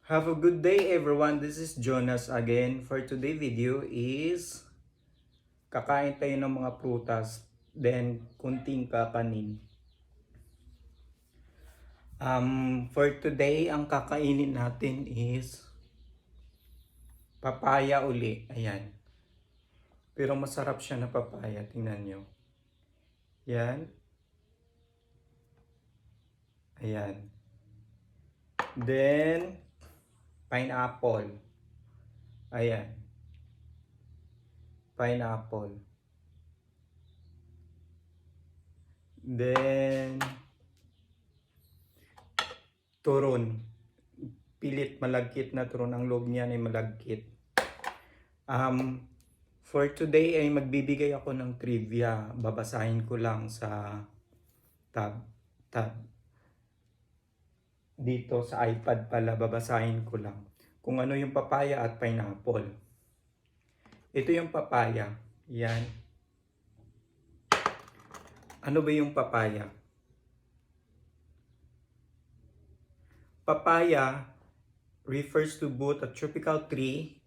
Have a good day everyone. This is Jonas again. For today video is kakain tayo ng mga prutas, then kunting kakanin. For today ang kakainin natin is papaya uli. Ayan. Pero masarap siya na papaya. Tingnan nyo. Yan. Ayan. Then pineapple. Ayan. Pineapple. Then turon. Pilit malagkit na turon. Ang loob niyan ay malagkit. For today ay magbibigay ako ng trivia. Babasahin ko lang sa tab. Dito sa iPad pala, babasahin ko lang. Kung ano yung papaya at pineapple. Ito yung papaya. Yan. Ano ba yung papaya? Papaya refers to both a tropical tree,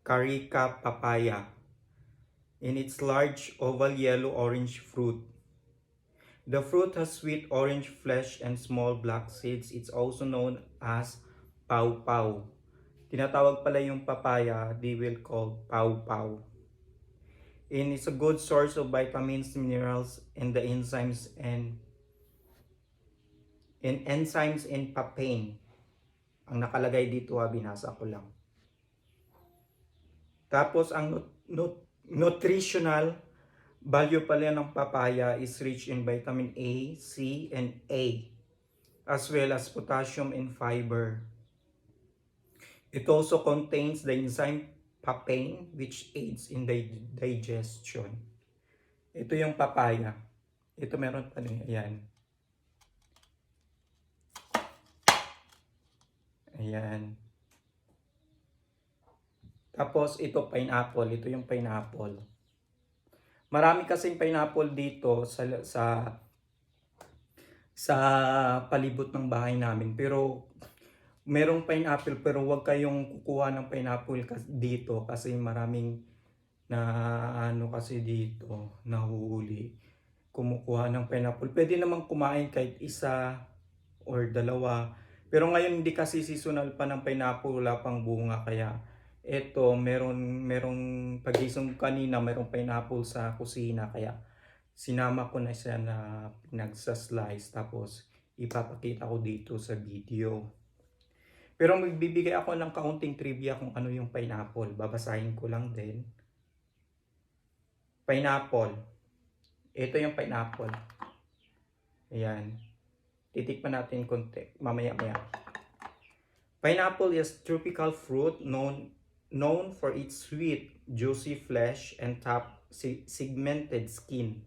Carica papaya, in its large oval yellow-orange fruit. The fruit has sweet orange flesh and small black seeds. It's also known as pawpaw. Tinatawag pala yung papaya, they will call pawpaw. And it's a good source of vitamins, minerals, and the enzymes and papain. Ang nakalagay dito, binasa ko lang. Tapos ang nutritional value pala ng papaya is rich in vitamin A, C, and A, as well as potassium and fiber. It also contains the enzyme papain, which aids in the digestion. Ito yung papaya. Ito meron pa rin. Ayan. Ayan. Tapos ito pineapple. Ito yung pineapple. Marami kasing pineapple dito sa palibot ng bahay namin. Pero merong pineapple, pero huwag kayong kukuha ng pineapple dito kasi maraming kasi dito nahuhuli kumukuha ng pineapple. Pwede namang kumain kahit isa or dalawa. Pero ngayon hindi kasi seasonal pa ng pineapple, wala pang bunga, kaya eto merong pagising kanina merong pineapple sa kusina, kaya sinama ko na siya na pinagsa-slice, tapos ipapakita ko dito sa video. Pero magbibigay ako ng kaunting trivia kung ano yung pineapple. Babasahin ko lang din. Pineapple. Ito yung pineapple. Ayan. Titikman natin konti. Mamaya-maya. Pineapple is tropical fruit known for its sweet, juicy flesh and tough, segmented skin.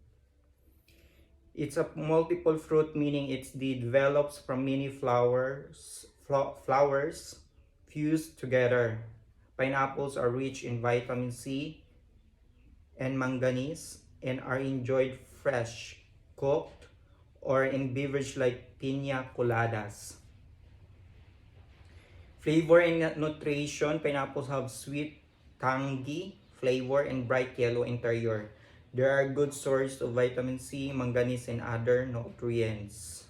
It's a multiple fruit, meaning it develops from many flowers fused together. Pineapples are rich in vitamin C and manganese and are enjoyed fresh, cooked, or in beverage like piña coladas. Flavor and nutrition: pineapples have sweet, tangy flavor and bright yellow interior. They are a good source of vitamin C, manganese, and other nutrients.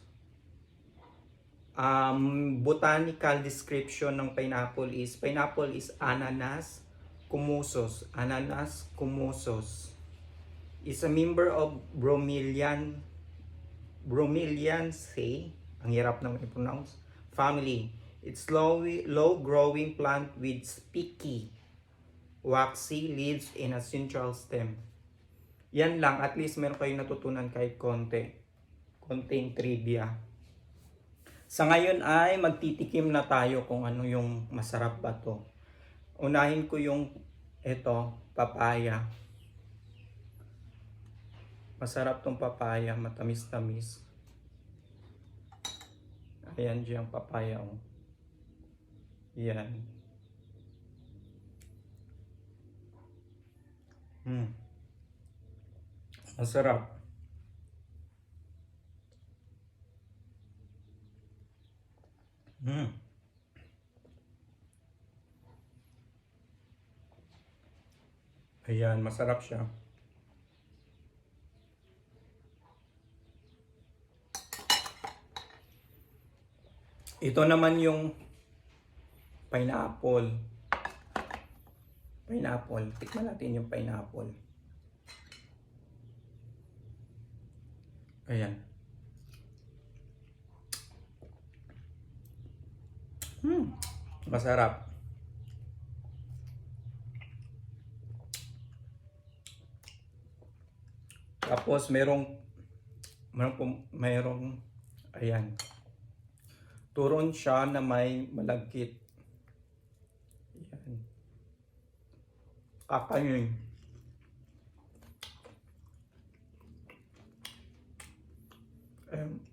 Botanical description ng pineapple is Ananas commusus. Ananas commusus is a member of Bromeliaceae, ang hirap naman i-pronounce, family. It's low-growing plant with spiky, waxy leaves in a central stem. Yan lang, at least meron kayong natutunan kahit konting trivia. Sa ngayon ay magtitikim na tayo kung ano yung masarap ba to. Unahin ko yung papaya. Masarap tong papaya, matamis-tamis. Ayan dyan yung papaya. Oh. Yan. Masarap. Ayan, masarap siya. Ito naman yung pineapple. Pineapple. Tikman natin yung pineapple. Ayan. Masarap. Tapos merong ayan. Turon siya na may malagkit. Ayan. Kakainin. Ayan.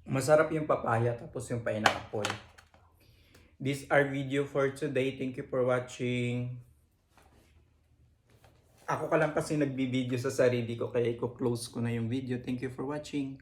Masarap yung papaya tapos yung pineapple. These are video for today. Thank you for watching. Ako ka lang kasi nagbibideo sa sarili ko kaya i-close ko na yung video. Thank you for watching.